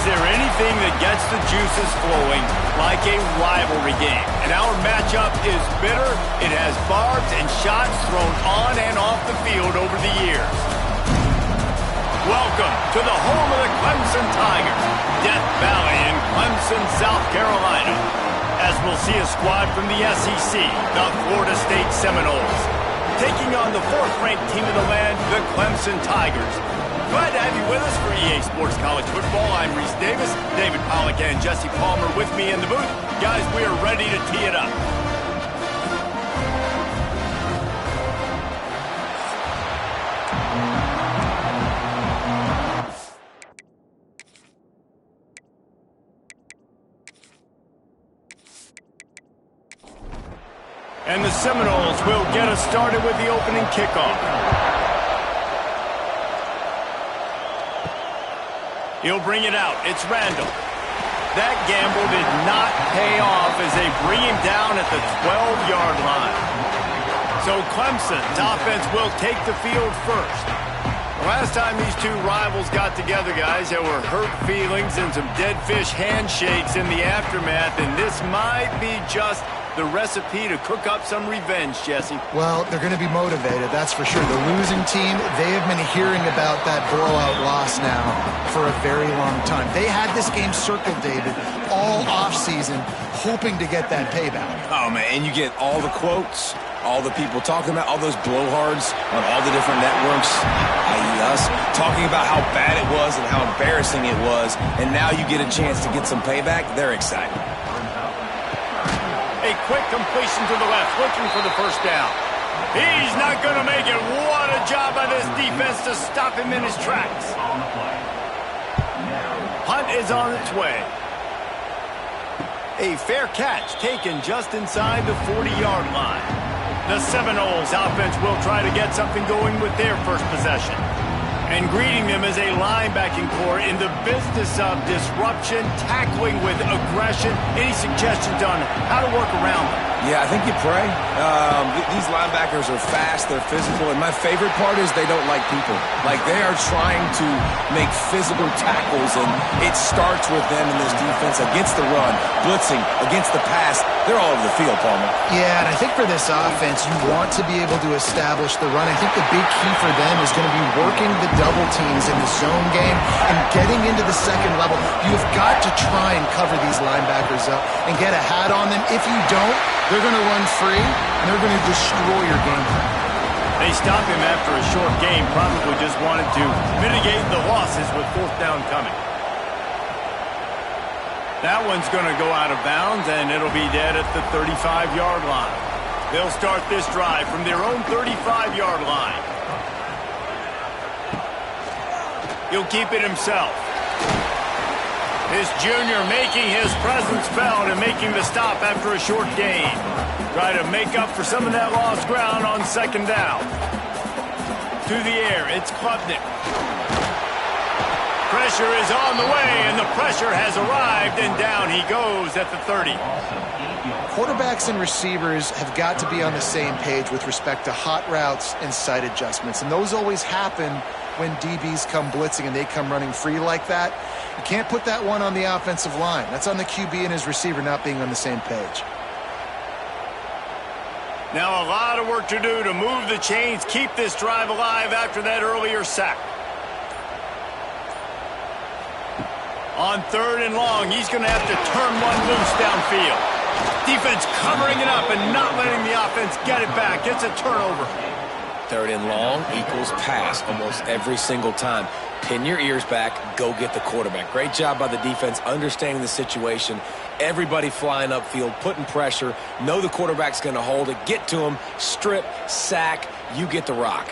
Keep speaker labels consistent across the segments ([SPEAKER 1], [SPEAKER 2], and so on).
[SPEAKER 1] there anything that gets the juices flowing like a rivalry game? And our matchup is bitter. It has barbs and shots thrown on and off the field over the years. Welcome to the home of the Clemson Tigers, Death Valley in Clemson, South Carolina. As we'll see a squad from the SEC, the Florida State Seminoles, taking on the fourth-ranked team in the land, the Clemson Tigers. Glad to have you with us for EA Sports College Football. I'm Reese Davis, David Pollack and Jesse Palmer with me in the booth. Guys, we are ready to tee it up. And the Seminoles will get us started with the opening kickoff. He'll bring it out. It's Randall. That gamble did not pay off as they bring him down at the 12-yard line. So Clemson's offense will take the field first. The last time these two rivals got together, guys, there were hurt feelings and some dead fish handshakes in the aftermath, and this might be just the recipe to cook up some revenge, Jesse.
[SPEAKER 2] Well, they're going to be motivated, that's for sure. The losing team, they have been hearing about that blowout loss now for a very long time. They had this game circled, David, all offseason, hoping to get that payback.
[SPEAKER 3] Oh, man, and you get all the quotes, all the people talking about, all those blowhards on all the different networks, i.e. us, talking about how bad it was and how embarrassing it was, and now you get a chance to get some payback. They're excited.
[SPEAKER 1] A quick completion to the left, looking for the first down. He's not going to make it. What a job by this defense to stop him in his tracks. Punt is on its way. A fair catch taken just inside the 40-yard line. The Seminoles offense will try to get something going with their first possession. And greeting them as a linebacking core in the business of disruption, tackling with aggression. Any suggestions on how to work around them?
[SPEAKER 3] Yeah, I think you pray. These linebackers are fast, they're physical, and my favorite part is they don't like people. Like, they are trying to make physical tackles, and it starts with them in this defense against the run, blitzing, against the pass. They're all over the field, Palmer.
[SPEAKER 2] Yeah, and I think for this offense, you want to be able to establish the run. I think the big key for them is going to be working the double teams in the zone game and getting into the second level. You've got to try and cover these linebackers up and get a hat on them. If you don't, they're going to run free, and they're going to destroy your game plan.
[SPEAKER 1] They stop him after a short game, probably just wanted to mitigate the losses with fourth down coming. That one's going to go out of bounds, and it'll be dead at the 35-yard line. They'll start this drive from their own 35-yard line. He'll keep it himself. This junior making his presence felt and making the stop after a short gain. Try to make up for some of that lost ground on second down. To the air, it's Klubnik. Pressure is on the way, and the pressure has arrived, and down he goes at the 30.
[SPEAKER 2] Quarterbacks and receivers have got to be on the same page with respect to hot routes and sight adjustments, and those always happen when DBs come blitzing and they come running free like that. You can't put that one on the offensive line. That's on the QB and his receiver not being on the same page.
[SPEAKER 1] Now a lot of work to do to move the chains, keep this drive alive after that earlier sack. On third and long, he's going to have to turn one loose downfield. Defense covering it up and not letting the offense get it back. It's a turnover.
[SPEAKER 3] Third and long equals pass almost every single time. Pin your ears back, go get the quarterback. Great job by the defense understanding the situation. Everybody flying upfield, putting pressure. Know the quarterback's going to hold it. Get to him, strip, sack, you get the rock.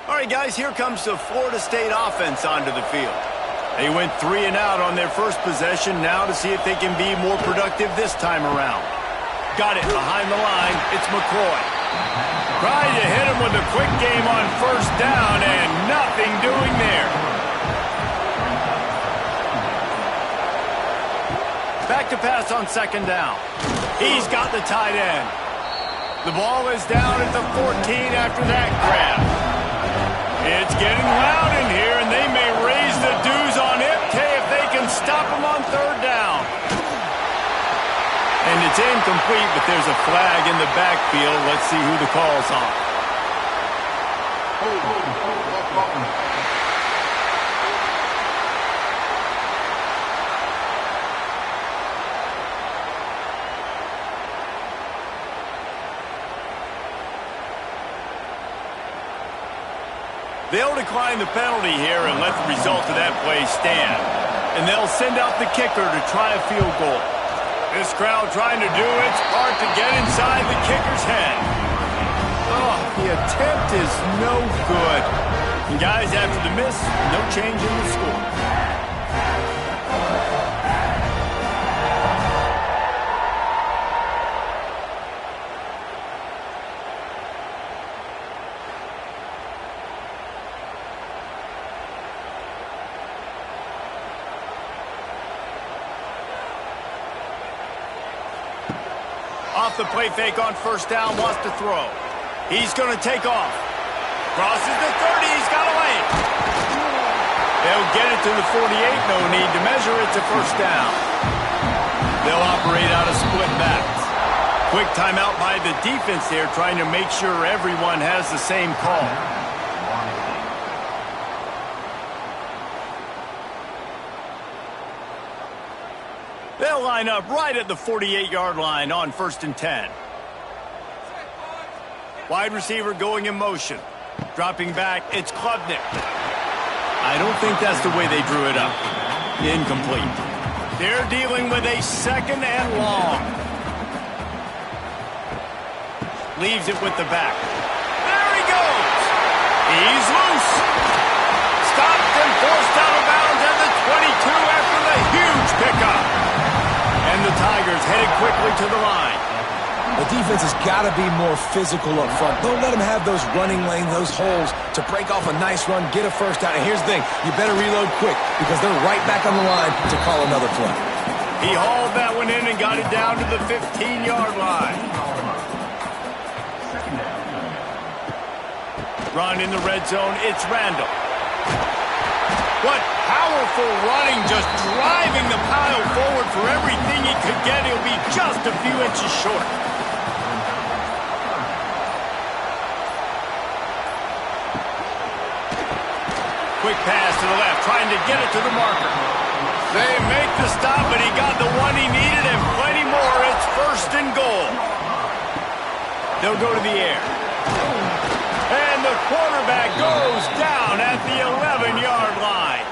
[SPEAKER 1] All right, guys, here comes the Florida State offense onto the field. They went 3 and out on their first possession, now to see if they can be more productive this time around. Got it behind the line. It's McCoy. Trying to hit him with a quick game on first down, and nothing doing there. Back to pass on second down. He's got the tight end. The ball is down at the 14 after that grab. It's getting loud in here, and they may raise the dues on MK if they can stop him on third down. And it's incomplete, but there's a flag in the backfield. Let's see who the call's on. They'll decline the penalty here and let the result of that play stand. And they'll send out the kicker to try a field goal. This crowd trying to do its part to get inside the kicker's head. Oh, the attempt is no good. And guys, after the miss, no change in the score. Off the play fake on first down, wants to throw. He's going to take off. Crosses the 30, he's got a lane. They'll get it to the 48, no need to measure it to first down. They'll operate out of split backs. Quick timeout by the defense there, trying to make sure everyone has the same call. They'll line up right at the 48-yard line on 1st and 10. Wide receiver going in motion. Dropping back, it's Klubnik. I don't think that's the way they drew it up. Incomplete. They're dealing with a second and long. Leaves it with the back. There he goes. He's loose. Stopped and forced out of bounds at the 22 after the huge pickup. And the Tigers headed quickly to the line.
[SPEAKER 3] The defense has got to be more physical up front. Don't let them have those running lanes, those holes to break off a nice run, get a first down. And here's the thing, you better reload quick because they're right back on the line to call another play.
[SPEAKER 1] He hauled that one in and got it down to the 15-yard line. Run in the red zone, it's Randall. What powerful running, just driving the pile forward for everything he could get. He'll be just a few inches short. Quick pass to the left, trying to get it to the marker. They make the stop, but he got the one he needed and plenty more. It's 1st and goal. They'll go to the air. And the quarterback goes down at the 11-yard line.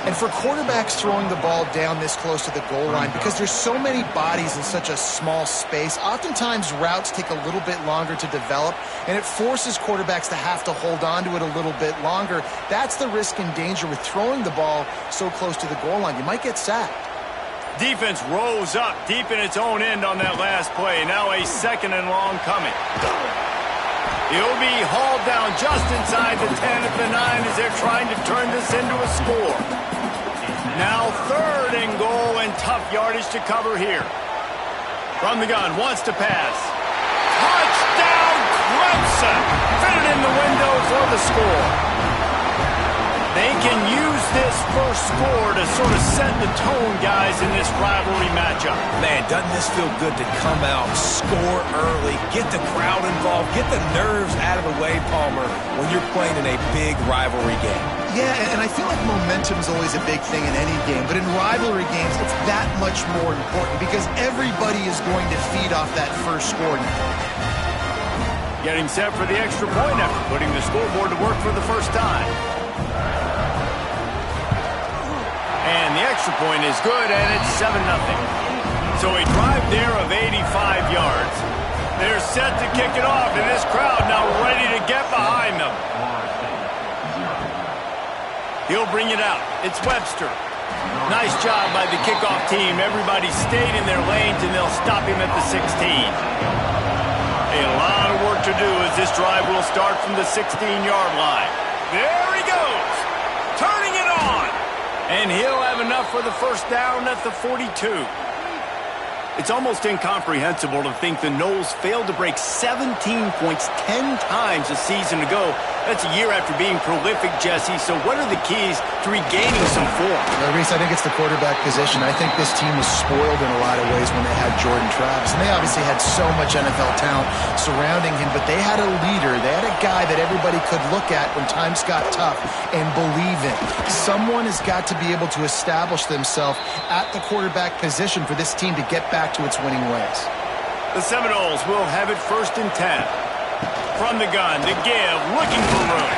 [SPEAKER 2] And for quarterbacks throwing the ball down this close to the goal line, because there's so many bodies in such a small space, oftentimes routes take a little bit longer to develop, and it forces quarterbacks to have to hold on to it a little bit longer. That's the risk and danger with throwing the ball so close to the goal line. You might get sacked.
[SPEAKER 1] Defense rose up deep in its own end on that last play. Now a 2nd and long coming. He'll be hauled down just inside the 10 at the 9 as they're trying to turn this into a score. Now 3rd and goal and tough yardage to cover here. From the gun, wants to pass. Touchdown, Clemson! Fitted in the window for the score. They can use this first score to sort of set the tone, guys, in this rivalry matchup.
[SPEAKER 3] Man, doesn't this feel good to come out, score early, get the crowd involved, get the nerves out of the way, Palmer, when you're playing in a big rivalry game.
[SPEAKER 2] Yeah, and I feel like momentum is always a big thing in any game, but in rivalry games, it's that much more important because everybody is going to feed off that first score.
[SPEAKER 1] Getting set for the extra point after putting the scoreboard to work for the first time. And the extra point is good, and it's 7-0. So a drive there of 85 yards. They're set to kick it off, and this crowd now ready to get behind them. He'll bring it out. It's Webster. Nice job by the kickoff team. Everybody stayed in their lanes, and they'll stop him at the 16. A lot of work to do as this drive will start from the 16-yard line. There he goes, turning it on. And he'll have enough for the first down at the 42. It's almost incomprehensible to think the Noles failed to break 17 points 10 times a season ago. That's a year after being prolific, Jesse. So what are the keys to regaining some form?
[SPEAKER 2] Reese, I think it's the quarterback position. I think this team was spoiled in a lot of ways when they had Jordan Travis. And they obviously had so much NFL talent surrounding him, but they had a leader. They had a guy that everybody could look at when times got tough and believe in. Someone has got to be able to establish themselves at the quarterback position for this team to get back to its winning ways.
[SPEAKER 1] The Seminoles will have it 1st and 10. From the gun to give, looking for room.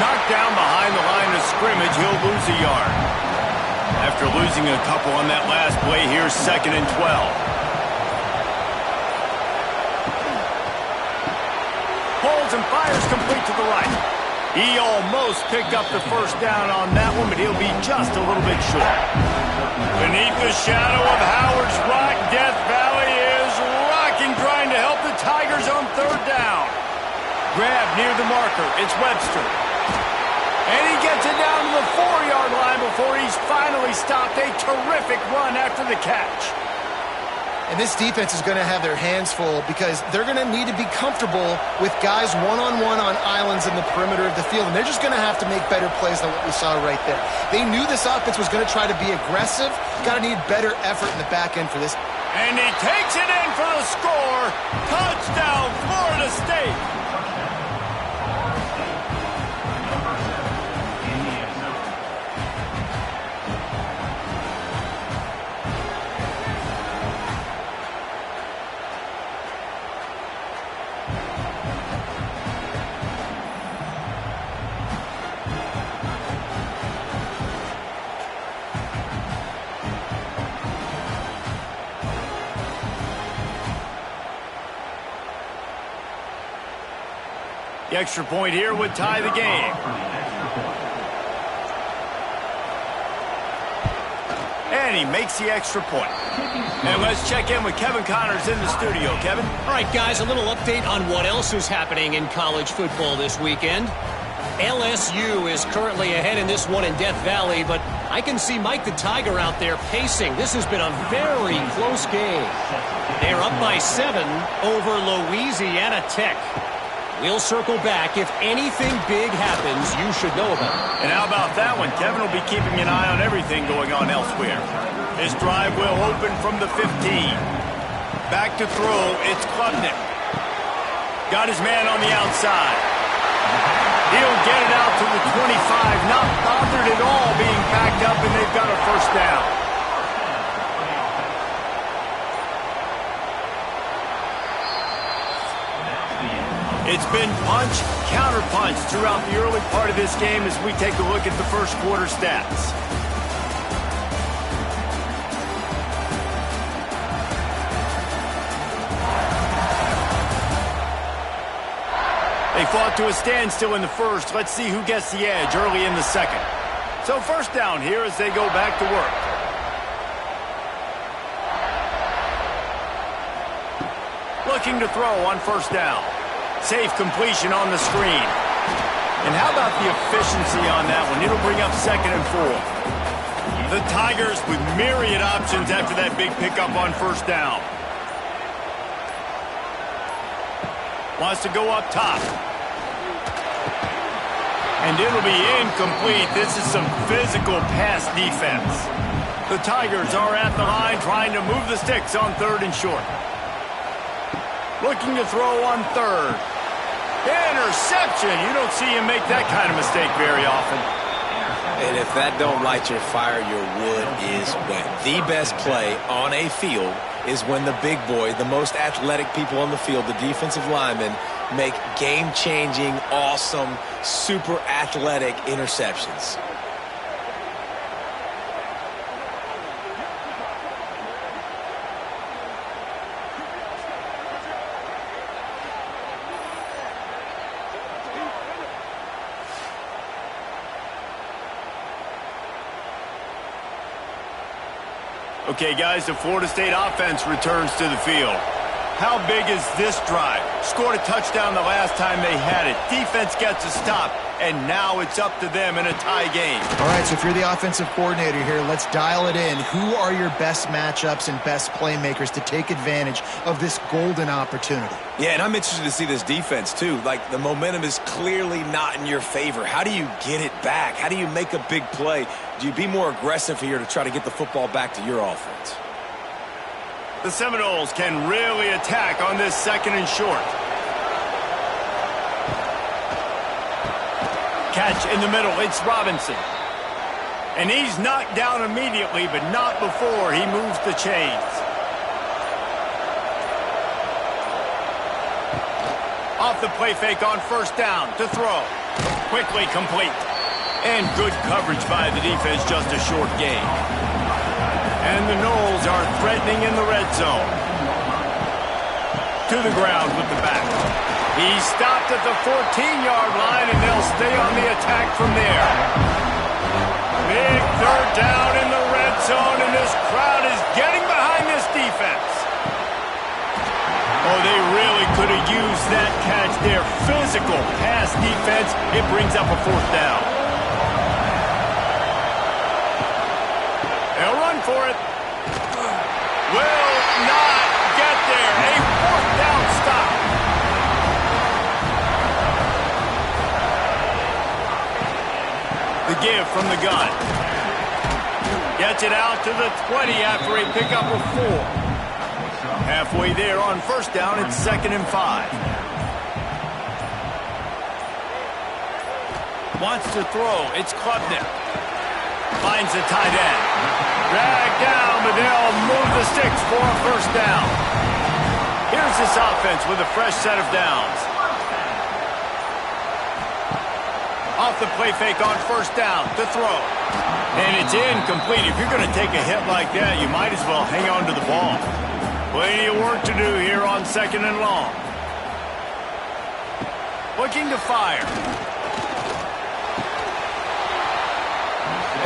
[SPEAKER 1] Knocked down behind the line of scrimmage, he'll lose a yard. After losing a couple on that last play, here's 2nd and 12. Holds and fires complete to the right. He almost picked up the 1st down on that one, but he'll be just a little bit short. Beneath the shadow of Howard's Rock, Death Valley is rocking, trying to help the Tigers on 3rd down. Grab near the marker. It's Webster. And he gets it down to the 4-yard line before he's finally stopped. A terrific run after the catch.
[SPEAKER 2] And this defense is going to have their hands full because they're going to need to be comfortable with guys one-on-one on islands in the perimeter of the field. And they're just going to have to make better plays than what we saw right there. They knew this offense was going to try to be aggressive. Got to need better effort in the back end for this.
[SPEAKER 1] And he takes it in for the score. Touchdown, Florida State. The extra point here would tie the game. And he makes the extra point. And let's check in with Kevin Connors in the studio. Kevin?
[SPEAKER 4] All right, guys, a little update on what else is happening in college football this weekend. LSU is currently ahead in this one in Death Valley, but I can see Mike the Tiger out there pacing. This has been a very close game. They're up by 7 over Louisiana Tech. We'll circle back. If anything big happens, you should know about it.
[SPEAKER 1] And how about that one? Kevin will be keeping an eye on everything going on elsewhere. His drive will open from the 15. Back to throw, it's Klubnik. Got his man on the outside. He'll get it out to the 25. Not bothered at all being backed up, and they've got a 1st down. It's been punch, counter-punch throughout the early part of this game as we take a look at the 1st quarter stats. They fought to a standstill in the 1st. Let's see who gets the edge early in the 2nd. So 1st down here as they go back to work. Looking to throw on 1st down. Safe completion on the screen. And how about the efficiency on that one? It'll bring up 2nd and 4. The Tigers with myriad options after that big pickup on 1st down. Wants to go up top. And it'll be incomplete. This is some physical pass defense. The Tigers are at the line trying to move the sticks on 3rd and short. Looking to throw on 3rd. Interception. You don't see him make that kind of mistake very often.
[SPEAKER 3] And if that don't light your fire, your wood is wet. The best play on a field is when the big boy, the most athletic people on the field, the defensive linemen, make game-changing, awesome, super athletic interceptions.
[SPEAKER 1] Okay, guys, the Florida State offense returns to the field. How big is this drive? Scored a touchdown the last time they had it. Defense gets a stop. and now it's up to them in a tie game.
[SPEAKER 2] All right, so if you're the offensive coordinator here, let's dial it in. Who are your best matchups and best playmakers to take advantage of this golden opportunity?
[SPEAKER 3] Yeah, and I'm interested to see this defense, too. Like, the momentum is clearly not in your favor. How do you get it back? How do you make a big play? Do you be more aggressive here to try to get the football back to your offense?
[SPEAKER 1] The Seminoles can really attack on this 2nd and short. Catch in the middle, it's Robinson. And he's knocked down immediately, but not before he moves the chains. Off the play fake on 1st down to throw. Quickly complete. And good coverage by the defense, just a short gain. And the Noles are threatening in the red zone. To the ground with the back. He stopped at the 14-yard line, and they'll stay on the attack from there. Big 3rd down in the red zone, and this crowd is getting behind this defense. Oh, they really could have used that catch there. Physical pass defense. It brings up a 4th down. They'll run for it. Will not get there. A 4th down stop. The give from the gun. Gets it out to the 20 after a pickup of 4. Halfway there on 1st down, it's 2nd and 5. Wants to throw, it's Klubnik. Finds the tight end. Dragged down, but they'll move the sticks for a 1st down. Here's this offense with a fresh set of downs. Off the play fake on 1st down to throw. And it's incomplete. If you're going to take a hit like that, you might as well hang on to the ball. Plenty of work to do here on 2nd and long. Looking to fire.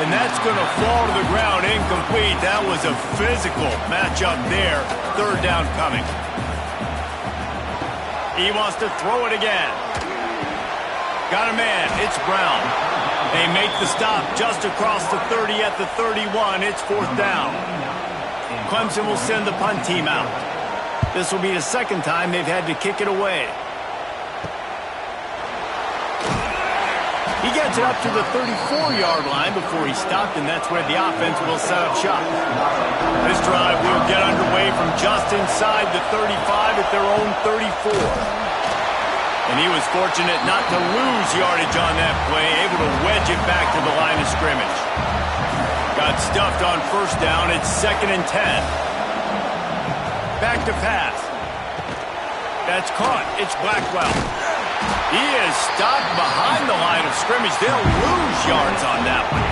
[SPEAKER 1] And that's going to fall to the ground incomplete. That was a physical matchup there. 3rd down coming. He wants to throw it again. Got a man. It's Brown. They make the stop just across the 30 at the 31. It's 4th down. Clemson will send the punt team out. This will be the 2nd time they've had to kick it away. He gets it up to the 34-yard line before he stopped, and that's where the offense will set up shop. This drive will get underway from just inside the 35 at their own 34. And he was fortunate not to lose yardage on that play, able to wedge it back to the line of scrimmage. Got stuffed on 1st down. It's 2nd and 10. Back to pass. That's caught. It's Blackwell. He is stopped behind the line of scrimmage. They'll lose yards on that one.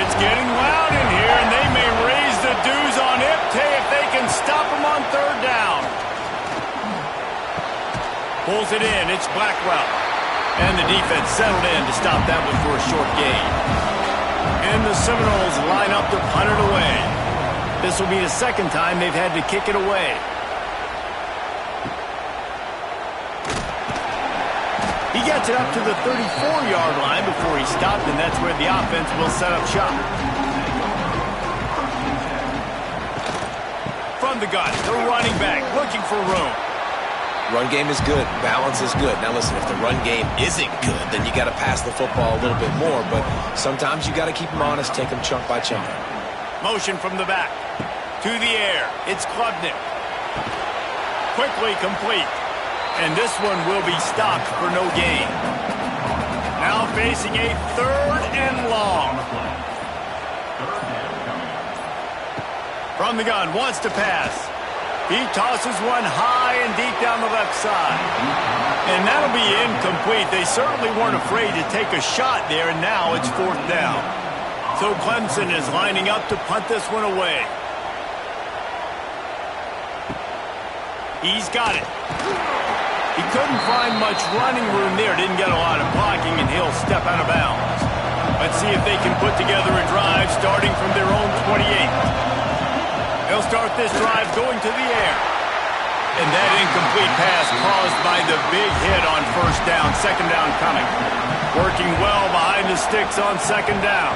[SPEAKER 1] It's getting loud in here, and they may raise the dues on Ipte if they can stop him on 3rd down. Pulls it in. It's Blackwell. And the defense settled in to stop that one for a short gain. And the Seminoles line up to punt it away. This will be the 2nd time they've had to kick it away. He gets it up to the 34-yard line before he stopped, and that's where the offense will set up shop. From the gun, the running back looking for room.
[SPEAKER 3] Run game is good. Balance is good. Now, listen, if the run game isn't good, then you got to pass the football a little bit more. But sometimes you got to keep them honest, take them chunk by chunk.
[SPEAKER 1] Motion from the back. To the air. It's Klubnik. Quickly complete. And this one will be stopped for no gain. Now facing a 3rd and long. From the gun, wants to pass. He tosses one high and deep down the left side. And that'll be incomplete. They certainly weren't afraid to take a shot there, and now it's 4th down. So Clemson is lining up to punt this one away. He's got it. He couldn't find much running room there. Didn't get a lot of blocking, and he'll step out of bounds. Let's see if they can put together a drive starting from their own 28. They'll start this drive going to the air. And that incomplete pass caused by the big hit on first down. Second down coming. Working well behind the sticks on second down.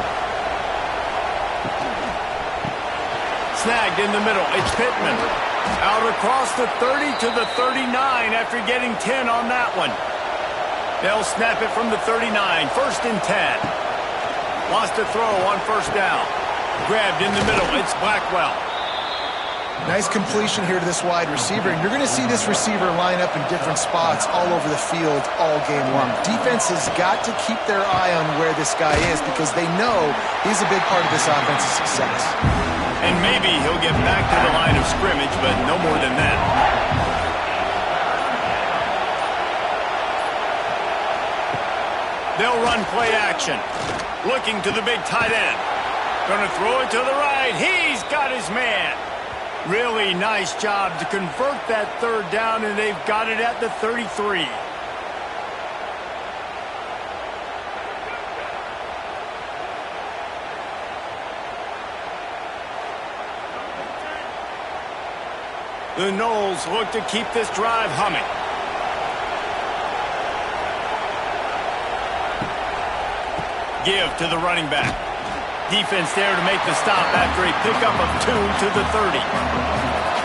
[SPEAKER 1] Snagged in the middle. It's Pittman. Out across the 30 to the 39 after getting 10 on that one. They'll snap it from the 39. First and 10. Wants to throw on first down. Grabbed in the middle. It's Blackwell.
[SPEAKER 2] Nice completion here to this wide receiver. And you're going to see this receiver line up in different spots all over the field all game long. Defense has got to keep their eye on where this guy is because they know he's a big part of this offense's success.
[SPEAKER 1] And maybe he'll get back to the line of scrimmage, but no more than that. They'll run play action. Looking to the big tight end. Going to throw it to the right. He's got his man. Really nice job to convert that third down, and they've got it at the 33. The Noles look to keep this drive humming. Give to the running back. Defense there to make the stop after a pickup of 2 to the 30.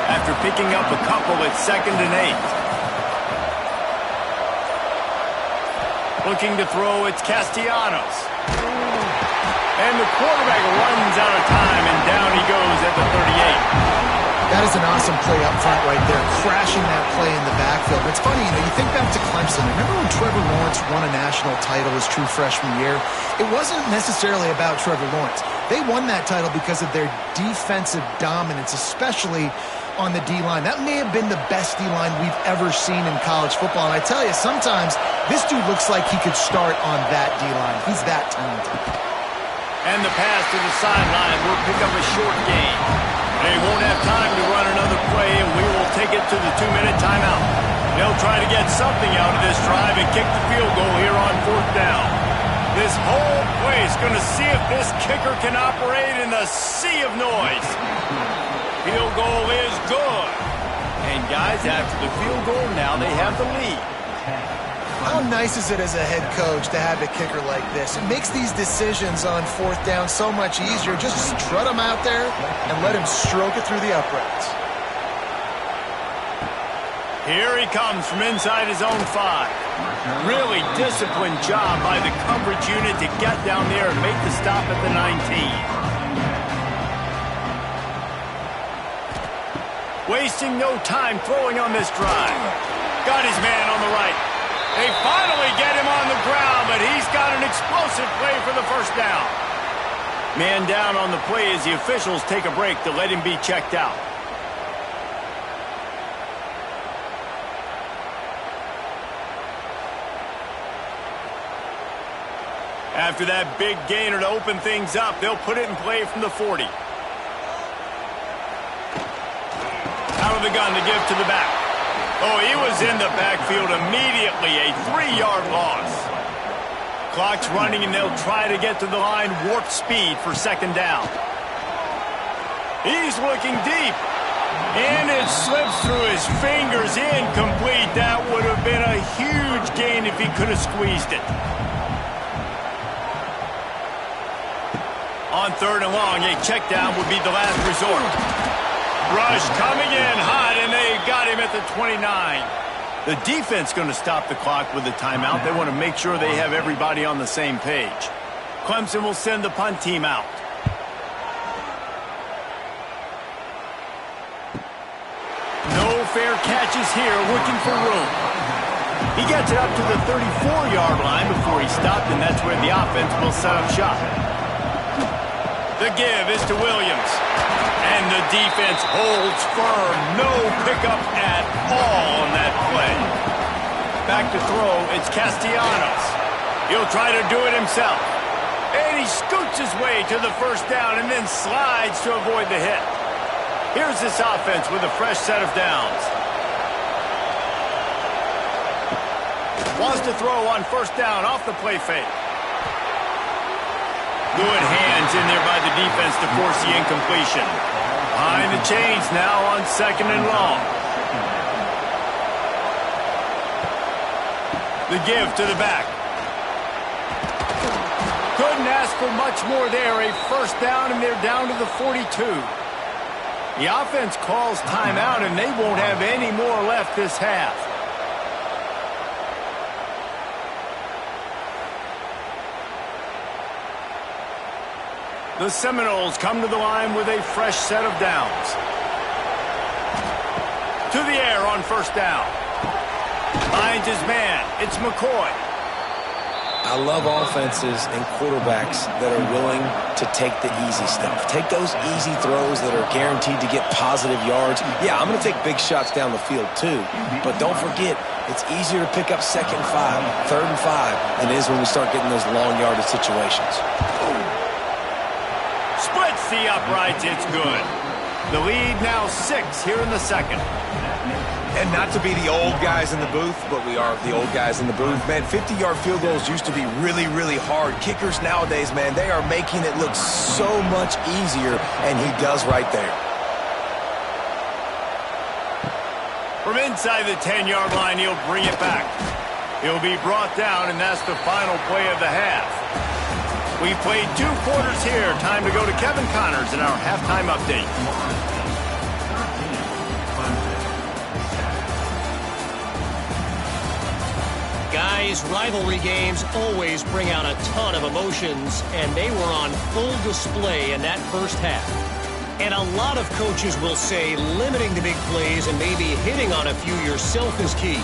[SPEAKER 1] After picking up a couple, it's second and 8. Looking to throw, it's Castellanos. And the quarterback runs out of time, and down he goes at the 38.
[SPEAKER 2] That is an awesome play up front right there, crashing that play in the backfield. But it's funny, you think back to Clemson. Remember when Trevor Lawrence won a national title his true freshman year? It wasn't necessarily about Trevor Lawrence. They won that title because of their defensive dominance, especially on the D-line. That may have been the best D-line we've ever seen in college football. And I tell you, sometimes this dude looks like he could start on that D-line. He's that talented.
[SPEAKER 1] And the pass to the sideline will pick up a short gain. They won't have time to run another play, and we will take it to the 2-minute timeout. They'll try to get something out of this drive and kick the field goal here on fourth down. This whole place going to see if this kicker can operate in the sea of noise. Field goal is good. And guys, after the field goal, now they have the lead.
[SPEAKER 2] How nice is it as a head coach to have a kicker like this? It makes these decisions on fourth down so much easier. Just strut him out there and let him stroke it through the uprights.
[SPEAKER 1] Here he comes from inside his own 5. Really disciplined job by the coverage unit to get down there and make the stop at the 19. Wasting no time throwing on this drive. Got his man on the right. They finally get him on the ground, but he's got an explosive play for the first down. Man down on the play as the officials take a break to let him be checked out. After that big gainer to open things up, they'll put it in play from the 40. Out of the gun to give to the back. Oh, he was in the backfield immediately. A 3-yard loss. Clock's running, and they'll try to get to the line warp speed for second down. He's looking deep. And it slips through his fingers. Incomplete. That would have been a huge gain if he could have squeezed it. On third and long, a check down would be the last resort. Rush coming in hot, and they got him at the 29. The defense going to stop the clock with a timeout. They want to make sure they have everybody on the same page. Clemson will send the punt team out. No fair catches here, looking for room. He gets it up to the 34-yard line before he stopped, and that's where the offense will set up shop. The give is to Williams. And the defense holds firm. No pickup at all on that play. Back to throw, it's Castellanos. He'll try to do it himself. And he scoots his way to the first down and then slides to avoid the hit. Here's this offense with a fresh set of downs. Wants to throw on first down off the play fake. Good hands in there by the defense to force the incompletion. Behind the chains now on second and long. The give to the back. Couldn't ask for much more there. A first down, and they're down to the 42. The offense calls timeout, and they won't have any more left this half. The Seminoles come to the line with a fresh set of downs. To the air on first down. Finds his man. It's McCoy.
[SPEAKER 3] I love offenses and quarterbacks that are willing to take the easy stuff. Take those easy throws that are guaranteed to get positive yards. Yeah, I'm going to take big shots down the field too. But don't forget, it's easier to pick up 2nd and 5, 3rd and 5 than it is when we start getting those long yardage situations.
[SPEAKER 1] Splits the uprights. It's good. The lead now 6 here in the second.
[SPEAKER 5] And not to be the old guys in the booth, but we are the old guys in the booth. Man, 50-yard field goals used to be really, really hard. Kickers nowadays, man, they are making it look so much easier, and he does right there.
[SPEAKER 1] From inside the 10-yard line, he'll bring it back. He'll be brought down, and that's the final play of the half. We played 2 quarters here. Time to go to Kevin Connors in our halftime update.
[SPEAKER 4] Guys, rivalry games always bring out a ton of emotions, and they were on full display in that first half. And a lot of coaches will say limiting the big plays and maybe hitting on a few yourself is key.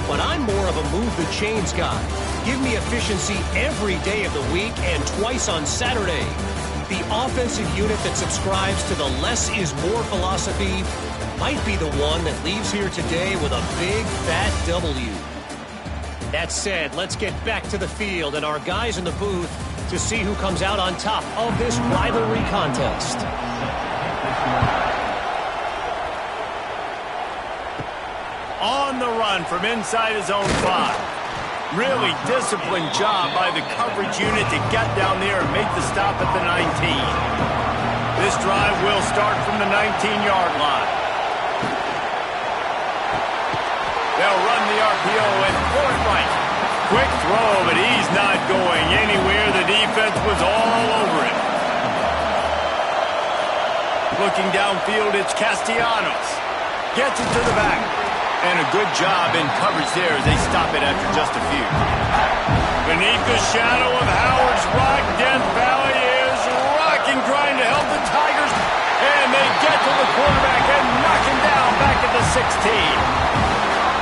[SPEAKER 4] But I'm more of a move the chains guy. Give me efficiency every day of the week and twice on Saturday. The offensive unit that subscribes to the less is more philosophy might be the one that leaves here today with a big fat W. That said, let's get back to the field and our guys in the booth to see who comes out on top of this rivalry contest.
[SPEAKER 1] On the run from inside his own 5. Really disciplined job by the coverage unit to get down there and make the stop at the 19. This drive will start from the 19-yard line. They'll run the RPO and pull it right. Quick throw, but he's not going anywhere. The defense was all over it. Looking downfield, it's Castellanos. Gets it to the back. And a good job in coverage there as they stop it after just a few. Beneath the shadow of Howard's Rock, Death Valley is rocking, trying to help the Tigers. And they get to the quarterback and knock him down back at the 16.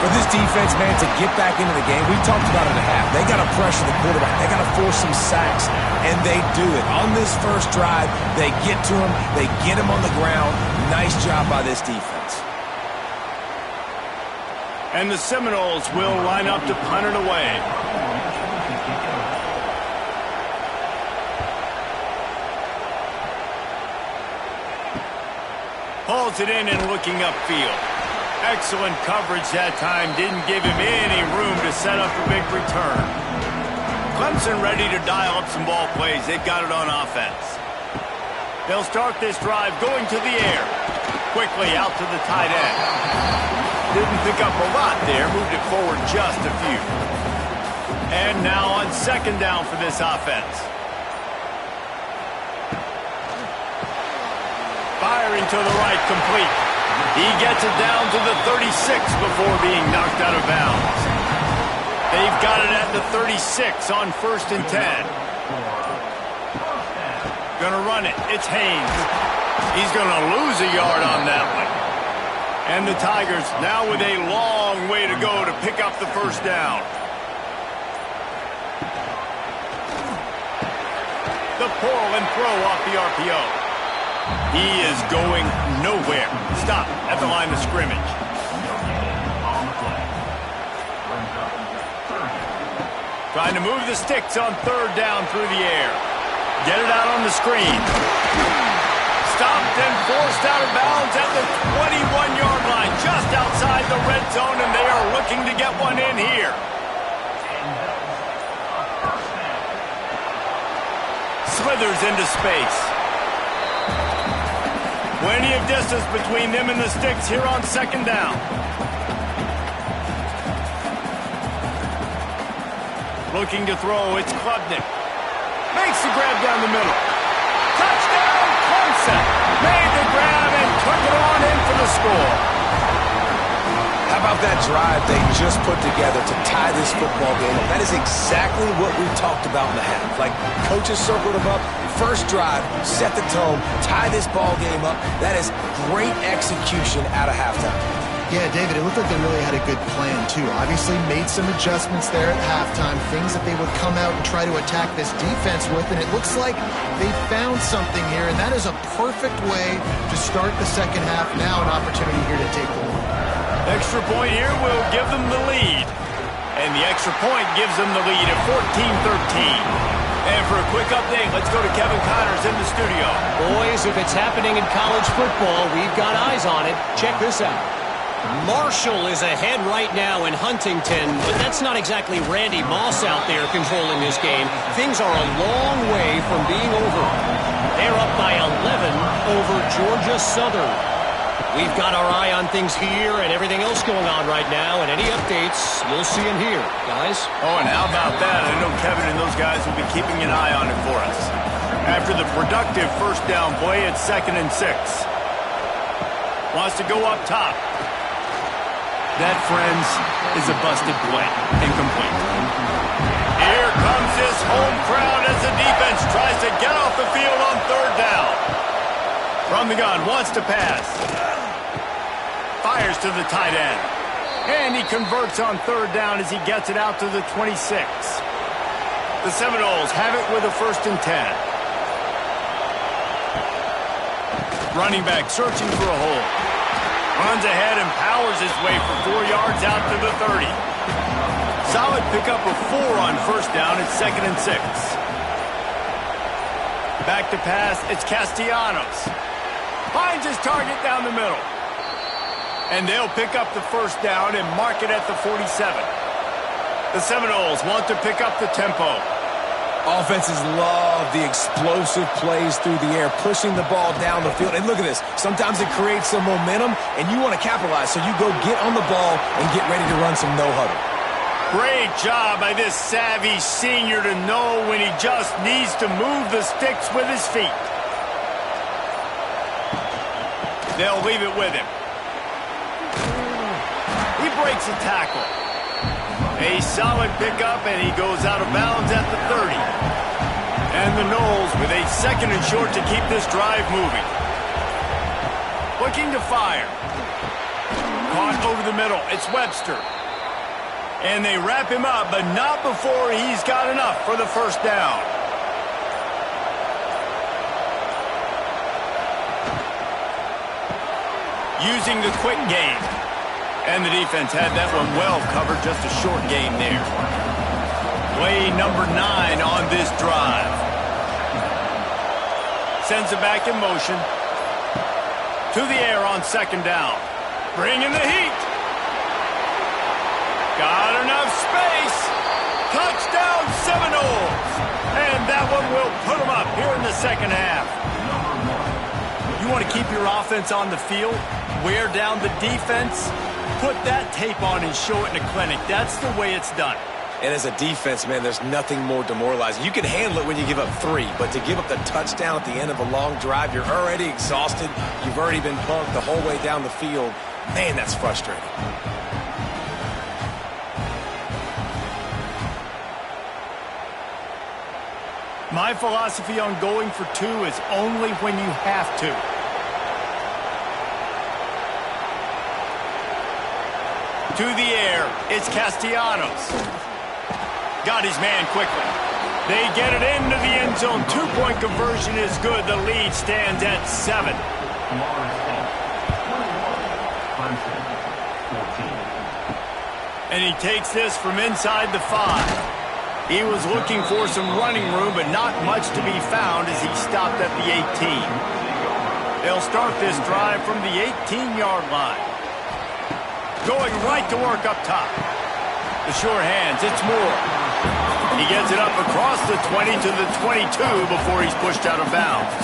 [SPEAKER 5] For this defense, man, to get back into the game, we talked about it at half. They got to pressure the quarterback. They got to force some sacks, and they do it. On this first drive, they get to him. They get him on the ground. Nice job by this defense.
[SPEAKER 1] And the Seminoles will line up to punt it away. Hauls it in and looking upfield. Excellent coverage that time. Didn't give him any room to set up a big return. Clemson ready to dial up some ball plays. They've got it on offense. They'll start this drive going to the air. Quickly out to the tight end. Didn't pick up a lot there. Moved it forward just a few. And now on second down for this offense. Firing to the right, complete. He gets it down to the 36 before being knocked out of bounds. They've got it at the 36 on 1st and 10. Gonna run it. It's Haynes. He's gonna lose a yard on that one. And the Tigers now with a long way to go to pick up the first down. The pull and throw off the RPO. He is going nowhere. Stop at the line of scrimmage. Trying to move the sticks on 3rd down through the air. Get it out on the screen. Stopped and forced out of bounds at the 21-yard line, just outside the red zone, and they are looking to get one in here. Slithers into space. Plenty of distance between them and the sticks here on 2nd down. Looking to throw, it's Klubnik. Makes the grab down the middle. Touchdown, Clemson! Made the grab and took it on in for the score.
[SPEAKER 5] How about that drive they just put together to tie this football game? That is exactly what we talked about in the half. Like, coaches circled them up. First drive, set the tone, tie this ball game up. That is great execution out of halftime.
[SPEAKER 2] Yeah, David, it looked like they really had a good plan, too. Obviously made some adjustments there at halftime, things that they would come out and try to attack this defense with, and it looks like they found something here, and that is a perfect way to start the second half. Now an opportunity here to take the lead.
[SPEAKER 1] Extra point here will give them the lead. And the extra point gives them the lead at 14-13. And for a quick update, let's go to Kevin Connors in the studio.
[SPEAKER 4] Boys, if it's happening in college football, we've got eyes on it. Check this out. Marshall is ahead right now in Huntington, but that's not exactly Randy Moss out there controlling this game. Things are a long way from being over. They're up by 11 over Georgia Southern. We've got our eye on things here and everything else going on right now, and any updates, you'll see them here, guys.
[SPEAKER 1] Oh, and how about that? I know Kevin and those guys will be keeping an eye on it for us. After the productive first down play, it's 2nd and 6. Wants to go up top. That, friends, is a busted play. Incomplete. Here comes this home crowd as the defense tries to get off the field on 3rd down. From the gun, wants to pass. Fires to the tight end. And he converts on 3rd down as he gets it out to the 26. The Seminoles have it with a 1st and 10. Running back searching for a hole. Runs ahead and powers his way for 4 yards out to the 30. Solid pickup of 4 on 1st down. It's 2nd and 6. Back to pass. It's Castellanos. Finds his target down the middle. And they'll pick up the 1st down and mark it at the 47. The Seminoles want to pick up the tempo.
[SPEAKER 5] Offenses love the explosive plays through the air, pushing the ball down the field. And look at this. Sometimes it creates some momentum, and you want to capitalize. So you go get on the ball and get ready to run some no-huddle.
[SPEAKER 1] Great job by this savvy senior to know when he just needs to move the sticks with his feet. They'll leave it with him. He breaks a tackle. A solid pickup, and he goes out of bounds at the 30. And the Noles with a 2nd and short to keep this drive moving. Looking to fire. Caught over the middle. It's Webster. And they wrap him up, but not before he's got enough for the 1st down. Using the quick game. And the defense had that one well covered, just a short gain there. Play number 9 on this drive. Sends it back in motion. To the air on 2nd down. Bringing the heat. Got enough space. Touchdown Seminoles. And that one will put them up here in the 2nd half. You want to keep your offense on the field? Wear down the defense? Put that tape on and show it in a clinic. That's the way it's done.
[SPEAKER 3] And as a defense, man, there's nothing more demoralizing. You can handle it when you give up 3, but to give up the touchdown at the end of a long drive, you're already exhausted. You've already been punked the whole way down the field. Man, that's frustrating.
[SPEAKER 1] My philosophy on going for 2 is only when you have to. To the air, it's Castellanos. Got his man quickly. They get it into the end zone. 2-point conversion is good. The lead stands at 7. And he takes this from inside the 5. He was looking for some running room, but not much to be found as he stopped at the 18. They'll start this drive from the 18-yard line. Going right to work up top. The sure hands, it's Moore. He gets it up across the 20 to the 22 before he's pushed out of bounds.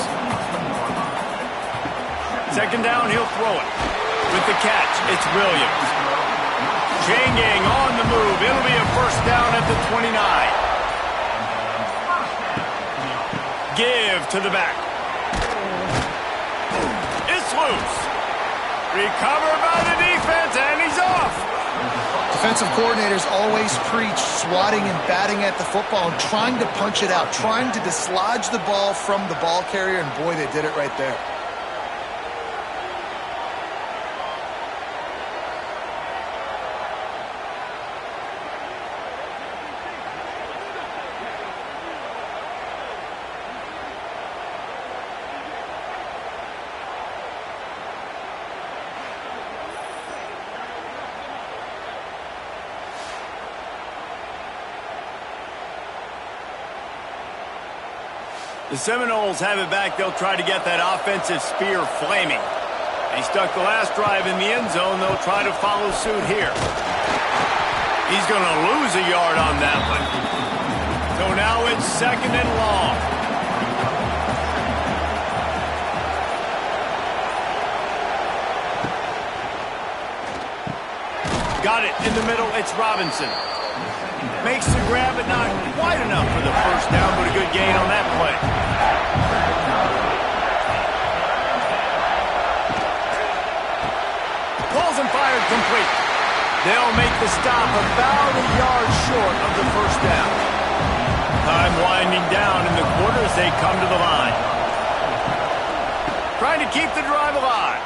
[SPEAKER 1] 2nd down, he'll throw it. With the catch, it's Williams. Chain gang on the move. It'll be a 1st down at the 29. Give to the back. It's loose. Recovered by the defense, and he's off.
[SPEAKER 2] Defensive coordinators always preach swatting and batting at the football and trying to punch it out, trying to dislodge the ball from the ball carrier, and boy, they did it right there.
[SPEAKER 1] The Seminoles have it back. They'll try to get that offensive spear flaming. They stuck the last drive in the end zone. They'll try to follow suit here. He's going to lose a yard on that one. So now it's 2nd and long. Got it in the middle. It's Robinson. Makes the grab, but not quite enough for the first down, but a good gain on that play. Balls and fired complete. They'll make the stop about a yard short of the first down. Time winding down in the quarter as they come to the line. Trying to keep the drive alive.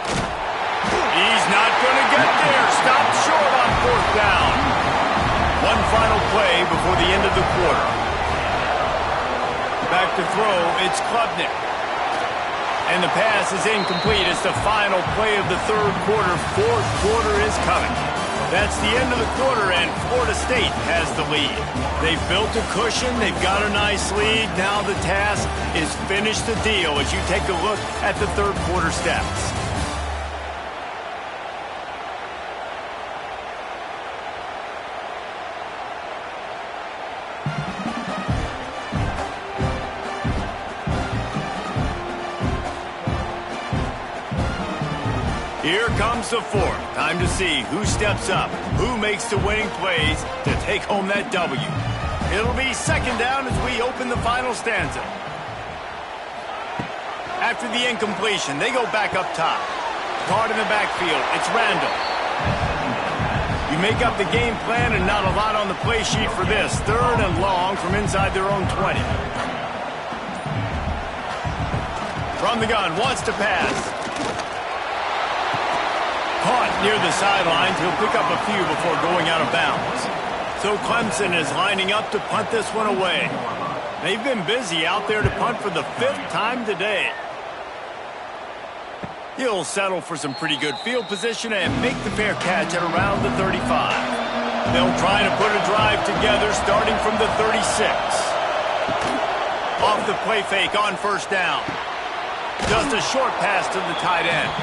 [SPEAKER 1] He's not going to get there. Stopped short on 4th down. One final play before the end of the quarter. Back to throw, it's Klubnik. And the pass is incomplete. It's the final play of the 3rd quarter. 4th quarter is coming. That's the end of the quarter, and Florida State has the lead. They've built a cushion. They've got a nice lead. Now the task is finish the deal as you take a look at the 3rd quarter stats. Here comes the 4th. Time to see who steps up, who makes the winning plays to take home that W. It'll be 2nd down as we open the final stanza. After the incompletion, they go back up top. Caught in the backfield, it's Randall. You make up the game plan and not a lot on the play sheet for this. 3rd and long from inside their own 20. From the gun, wants to pass. Caught near the sidelines. He'll pick up a few before going out of bounds. So Clemson is lining up to punt this one away. They've been busy out there to punt for the 5th time today. He'll settle for some pretty good field position and make the fair catch at around the 35. They'll try to put a drive together starting from the 36. Off the play fake on 1st down. Just a short pass to the tight end.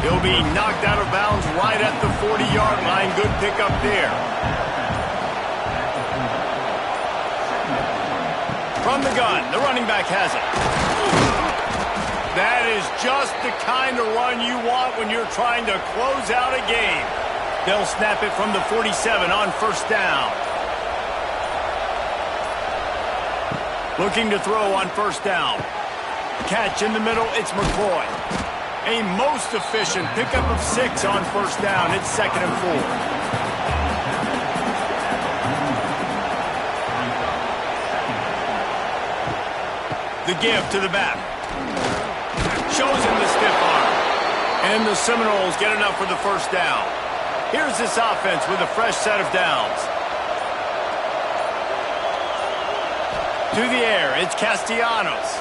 [SPEAKER 1] He'll be knocked out of bounds right at the 40-yard line. Good pickup there. From the gun, the running back has it. That is just the kind of run you want when you're trying to close out a game. They'll snap it from the 47 on 1st down. Looking to throw on 1st down. Catch in the middle, it's McCoy. A most efficient pickup of 6 on 1st down. It's 2nd and 4. The give to the back. Shows him the stiff arm. And the Seminoles get enough for the 1st down. Here's this offense with a fresh set of downs. To the air, it's Castellanos.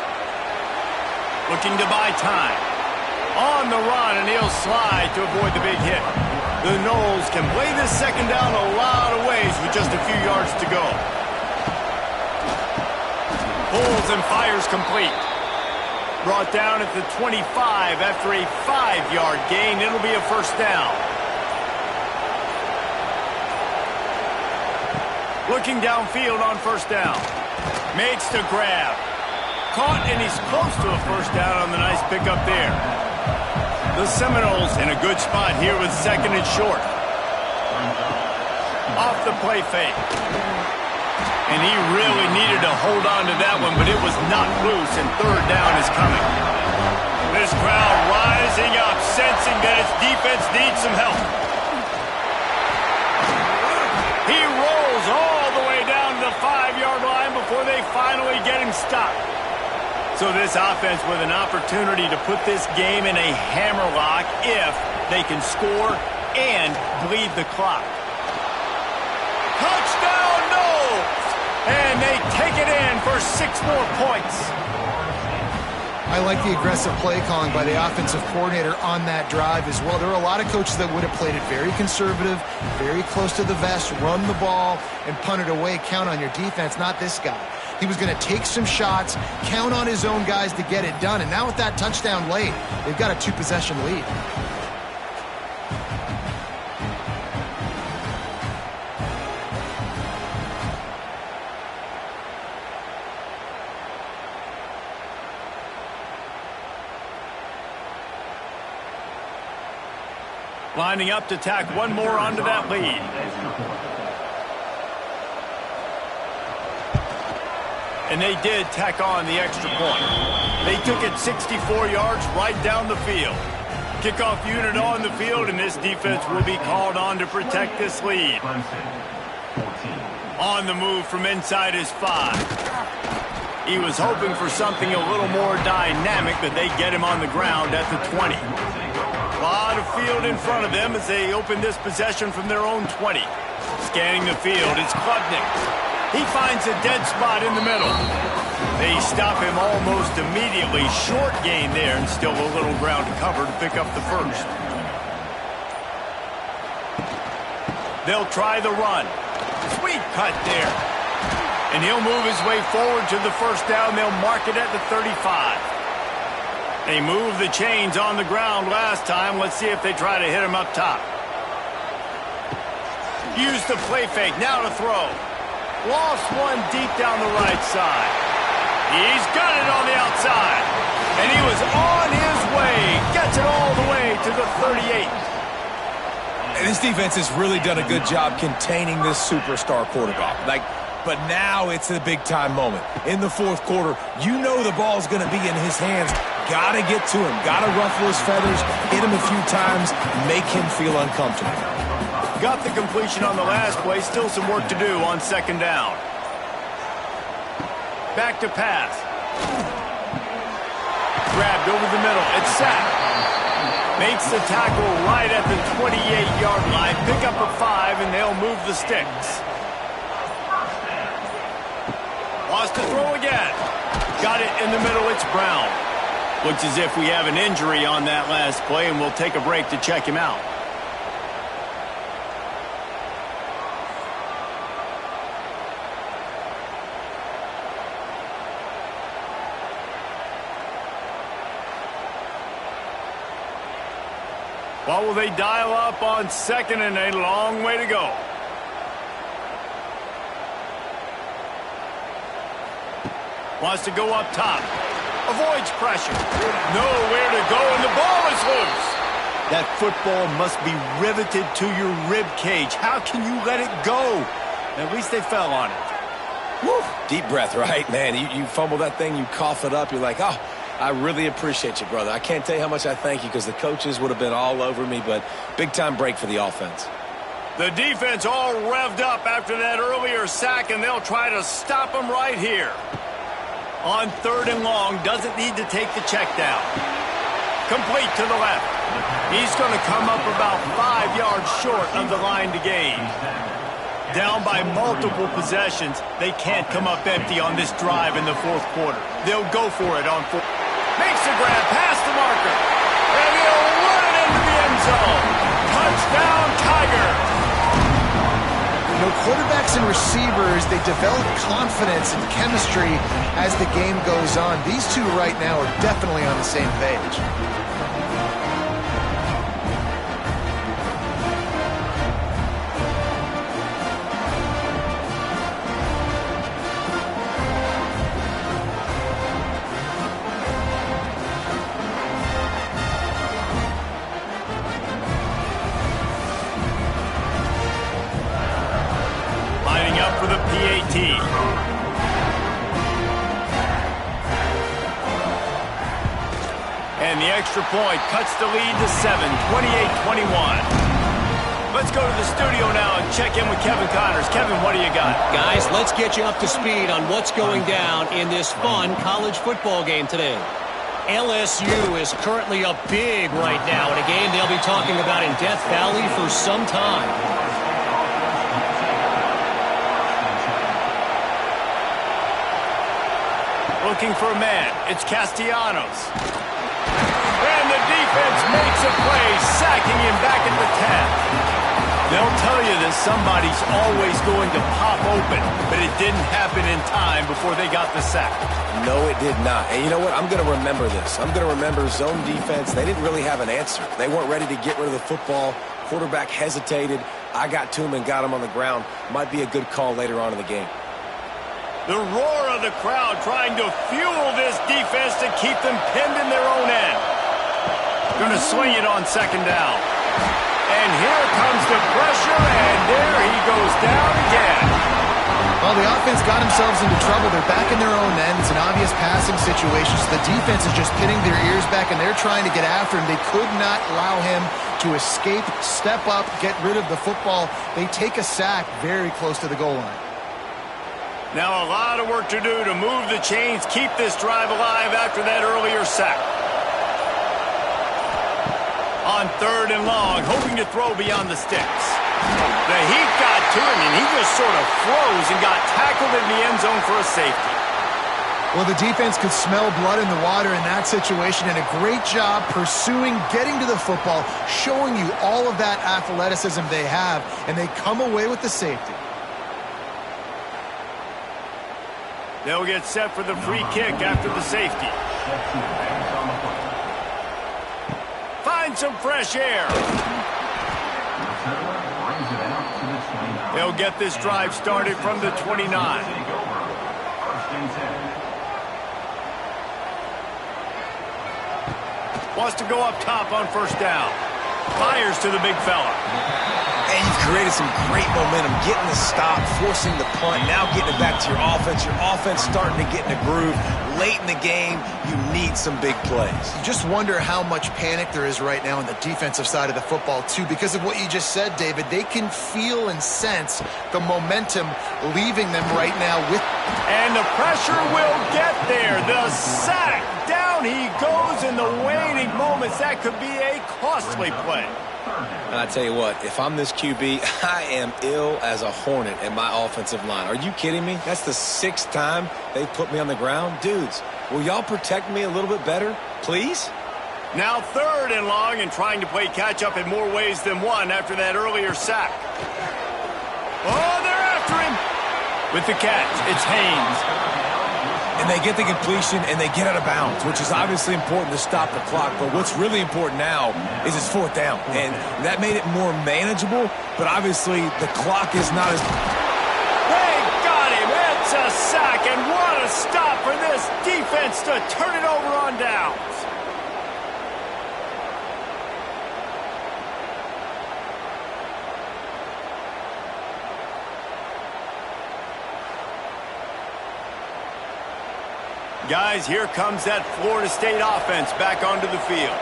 [SPEAKER 1] Looking to buy time. On the run, and he'll slide to avoid the big hit. The Noles can play this 2nd down a lot of ways with just a few yards to go. Pulls and fires complete. Brought down at the 25 after a 5-yard gain. It'll be a 1st down. Looking downfield on 1st down. Makes the grab. Caught, and he's close to a 1st down on the nice pickup there. The Seminoles in a good spot here with 2nd and short. Off the play fake. And he really needed to hold on to that one, but it was not loose, and third down is coming. This crowd rising up, sensing that its defense needs some help. He rolls all the way down to the 5-yard line before they finally get him stopped. So this offense with an opportunity to put this game in a hammerlock if they can score and bleed the clock. Touchdown, no! And they take it in for 6 more points.
[SPEAKER 2] I like the aggressive play calling by the offensive coordinator on that drive as well. There are a lot of coaches that would have played it very conservative, very close to the vest, run the ball, and punt it away, count on your defense. Not this guy. He was going to take some shots, count on his own guys to get it done. And now with that touchdown late, they've got a 2-possession lead.
[SPEAKER 1] Lining up to tack one more onto that lead. And they did tack on the extra point. They took it 64 yards right down the field. Kickoff unit on the field, and this defense will be called on to protect this lead. On the move from inside his 5. He was hoping for something a little more dynamic, but they get him on the ground at the 20. A lot of field in front of them as they open this possession from their own 20. Scanning the field, it's Klubnik. He finds a dead spot in the middle. They stop him almost immediately. Short gain there, and still a little ground to cover to pick up the first. They'll try the run. Sweet cut there. And he'll move his way forward to the first down. They'll mark it at the 35. They moved the chains on the ground last time. Let's see if they try to hit him up top. Use the play fake. Now to throw. Lost one deep down the right side. He's got it on the outside. And he was on his way. Gets it all the way to the 38.
[SPEAKER 5] And this defense has really done a good job containing this superstar quarterback. But now it's a big-time moment. In the fourth quarter, you know the ball's going to be in his hands. Got to get to him. Got to ruffle his feathers, hit him a few times, make him feel uncomfortable.
[SPEAKER 1] Got the completion on the last play. Still some work to do on second down. Back to pass. Grabbed over the middle. It's sacked. Makes the tackle right at the 28-yard line. Pick up a 5, and they'll move the sticks. Wants to throw again. Got it in the middle. It's Brown. Looks as if we have an injury on that last play, and we'll take a break to check him out. What will they dial up on second, and a long way to go? Wants to go up top. Avoids pressure. Nowhere to go, and the ball is loose. That football must be riveted to your rib cage. How can you let it go? At least they fell on it.
[SPEAKER 3] Woo. Deep breath, right, man? You fumble that thing, you cough it up, you're like, oh, I really appreciate you, brother. I can't tell you how much I thank you because the coaches would have been all over me, but big-time break for the offense.
[SPEAKER 1] The defense all revved up after that earlier sack, and they'll try to stop them right here. On third and long, doesn't need to take the check down. Complete to the left. He's going to come up about 5 yards short of the line to gain. Down by multiple possessions, they can't come up empty on this drive in the fourth quarter. They'll go for it on fourth. Makes the grab past the marker. And he'll run it into the end zone. Touchdown, Tiger.
[SPEAKER 2] You know, quarterbacks and receivers, they develop confidence and chemistry as the game goes on. These two right now are definitely on the same page.
[SPEAKER 1] up for the PAT. And the extra point cuts the lead to 7, 28-21. Let's go to the studio now and check in with Kevin Connors. Kevin, what do you got?
[SPEAKER 4] Guys, let's get you up to speed on what's going down in this fun college football game today. LSU is currently up big right now in a game they'll be talking about in Death Valley for some time.
[SPEAKER 1] Looking for a man. It's Castellanos. And the defense makes a play, sacking him back at the 10. They'll tell you that somebody's always going to pop open, but it didn't happen in time before they got the sack.
[SPEAKER 3] No, it did not. And you know what? I'm going to remember this. I'm going to remember zone defense. They didn't really have an answer. They weren't ready to get rid of the football. Quarterback hesitated. I got to him and got him on the ground. Might be a good call later on in the game.
[SPEAKER 1] The roar of the crowd trying to fuel this defense to keep them pinned in their own end. Going to swing it on second down. And here comes the pressure, and there he goes down again.
[SPEAKER 2] Well, the offense got themselves into trouble. They're back in their own end. It's an obvious passing situation. So the defense is just pinning their ears back, and they're trying to get after him. They could not allow him to escape, step up, get rid of the football. They take a sack very close to the goal line.
[SPEAKER 1] Now a lot of work to do to move the chains, keep this drive alive after that earlier sack. On third and long, hoping to throw beyond the sticks. The heat got to him, and he just sort of froze and got tackled in the end zone for a safety.
[SPEAKER 2] Well, the defense could smell blood in the water in that situation, and a great job pursuing, getting to the football, showing you all of that athleticism they have, and they come away with the safety.
[SPEAKER 1] They'll get set for the free kick after the safety. Find some fresh air. They'll get this drive started from the 29. Wants to go up top on first down. Fires to the big fella.
[SPEAKER 3] And you've created some great momentum, getting the stop, forcing the punt, now getting it back to your offense. Your offense starting to get in a groove. Late in the game, you need some big plays.
[SPEAKER 2] You just wonder how much panic there is right now on the defensive side of the football, too, because of what you just said, David. They can feel and sense the momentum leaving them right now.
[SPEAKER 1] And the pressure will get there. The sack. Down he goes in the waning moments. That could be a costly play.
[SPEAKER 3] And I tell you what, if I'm this QB, I am ill as a hornet in my offensive line. Are you kidding me? That's the 6th time they've put me on the ground. Dudes, will y'all protect me a little bit better, please?
[SPEAKER 1] Now third and long and trying to play catch-up in more ways than one after that earlier sack. Oh, they're after him. With the catch, it's Haynes.
[SPEAKER 5] And they get the completion, and they get out of bounds, which is obviously important to stop the clock. But what's really important now is it's 4th down. And that made it more manageable, but obviously the clock is not as...
[SPEAKER 1] They got him. It's a sack, and what a stop for this defense to turn it over on downs. Guys, here comes that Florida State offense back onto the field.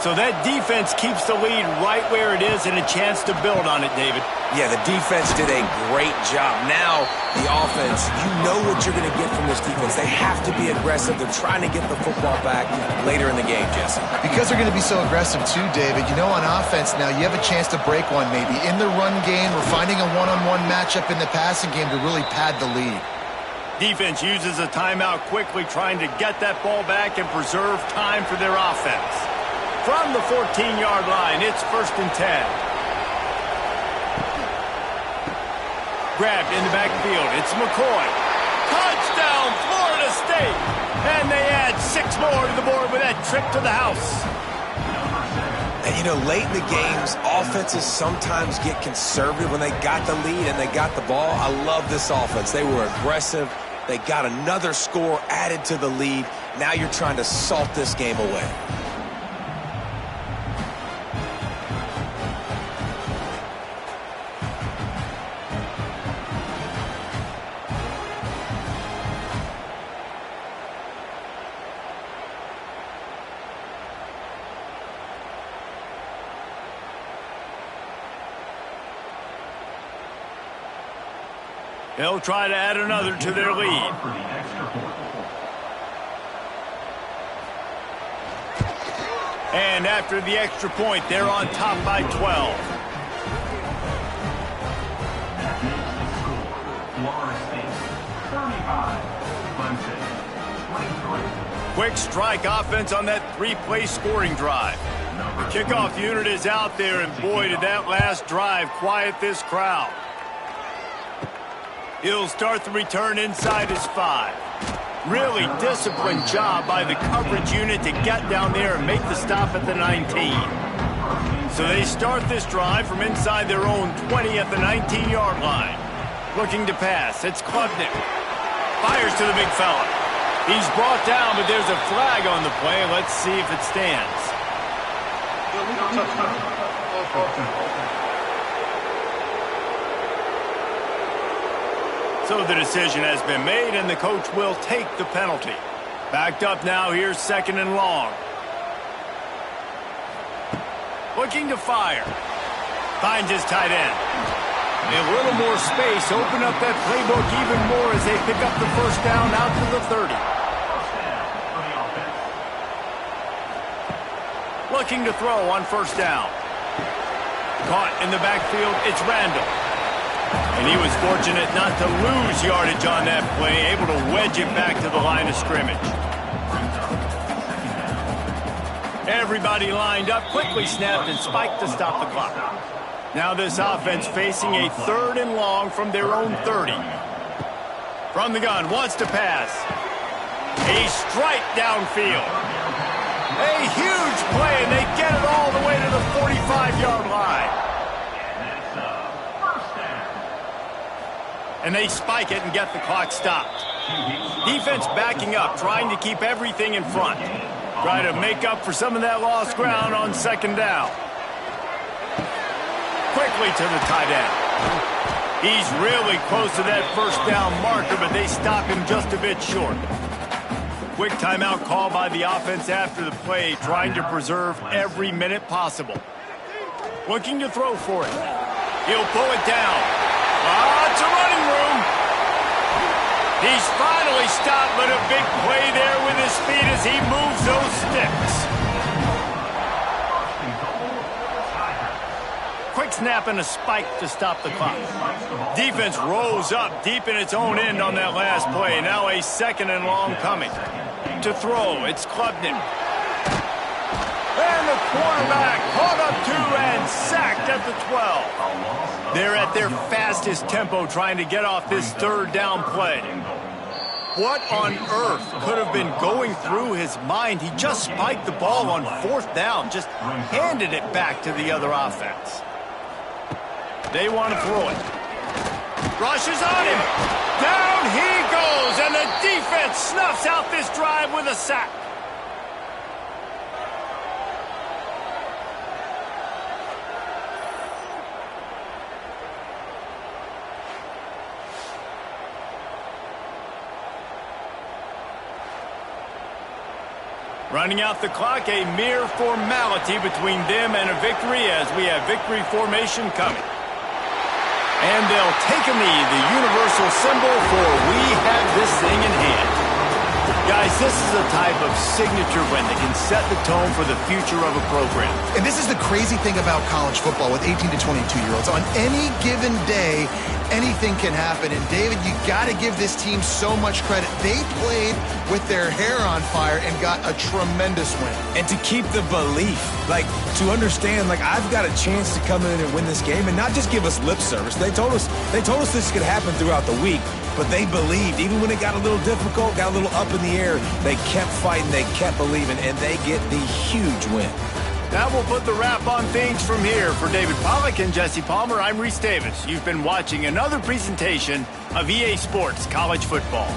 [SPEAKER 1] So that defense keeps the lead right where it is and a chance to build on it, David.
[SPEAKER 3] Yeah, the defense did a great job. Now, the offense, you know what you're going to get from this defense. They have to be aggressive. They're trying to get the football back later in the game, Jesse.
[SPEAKER 2] Because they're going to be so aggressive too, David, you know, on offense now, you have a chance to break one maybe. In the run game or finding a one-on-one matchup in the passing game to really pad the lead.
[SPEAKER 1] Defense uses a timeout quickly, trying to get that ball back and preserve time for their offense. From the 14-yard line, it's 1st and 10. Grabbed in the backfield, it's McCoy. Touchdown, Florida State! And they add 6 more to the board with that trip to the house.
[SPEAKER 3] And, you know, late in the games, offenses sometimes get conservative when they got the lead and they got the ball. I love this offense. They were aggressive. They got another score added to the lead. Now you're trying to salt this game away.
[SPEAKER 1] They'll try to add another to their lead. And after the extra point, they're on top by 12. Quick strike offense on that three-play scoring drive. The kickoff unit is out there, and boy, did that last drive quiet this crowd. He'll start the return inside his 5. Really disciplined job by the coverage unit to get down there and make the stop at the 19. So they start this drive from inside their own 20 at the 19-yard line. Looking to pass. It's Klubnik. Fires to the big fella. He's brought down, but there's a flag on the play. Let's see if it stands. So the decision has been made, and the coach will take the penalty. Backed up now, here's 2nd and long. Looking to fire. Finds his tight end. A little more space, open up that playbook even more as they pick up the first down out to the 30. Looking to throw on first down. Caught in the backfield, it's Randall. And he was fortunate not to lose yardage on that play, able to wedge it back to the line of scrimmage. Everybody lined up, quickly snapped and spiked to stop the clock. Now this offense facing a 3rd and long from their own 30. From the gun, wants to pass. A strike downfield. A huge play, and they get it all the way to the 45-yard line. And they spike it and get the clock stopped. Defense backing up, trying to keep everything in front. Try to make up for some of that lost ground on 2nd down. Quickly to the tight end. He's really close to that first down marker, but they stop him just a bit short. Quick timeout call by the offense after the play, trying to preserve every minute possible. Looking to throw for it. He'll pull it down. Lots of running room. He's finally stopped, but a big play there with his feet as he moves those sticks. Quick snap and a spike to stop the clock. Defense rose up deep in its own end on that last play. Now a 2nd and long coming. To throw, it's Klubnik. And the quarterback caught up 2 and sacked at the 12. They're at their fastest tempo trying to get off this 3rd down play. What on earth could have been going through his mind? He just spiked the ball on 4th down, just handed it back to the other offense. They want to throw it. Rushes on him. Down he goes, and the defense snuffs out this drive with a sack. Running out the clock, a mere formality between them and a victory as we have victory formation coming. And they'll take a knee, the universal symbol for we have this thing in hand. Guys, this is a type of signature win that can set the tone for the future of a program.
[SPEAKER 2] And this is the crazy thing about college football with 18 to 22-year-olds. On any given day, anything can happen. And, David, you got to give this team so much credit. They played with their hair on fire and got a tremendous win.
[SPEAKER 5] And to keep the belief, to understand, I've got a chance to come in and win this game and not just give us lip service. They told us this could happen throughout the week, but they believed. Even when it got a little difficult, got a little up in the air, they kept fighting, they kept believing, and they get the huge win.
[SPEAKER 1] That will put the wrap on things from here. For David Pollack and Jesse Palmer, I'm Reese Davis. You've been watching another presentation of EA Sports College Football.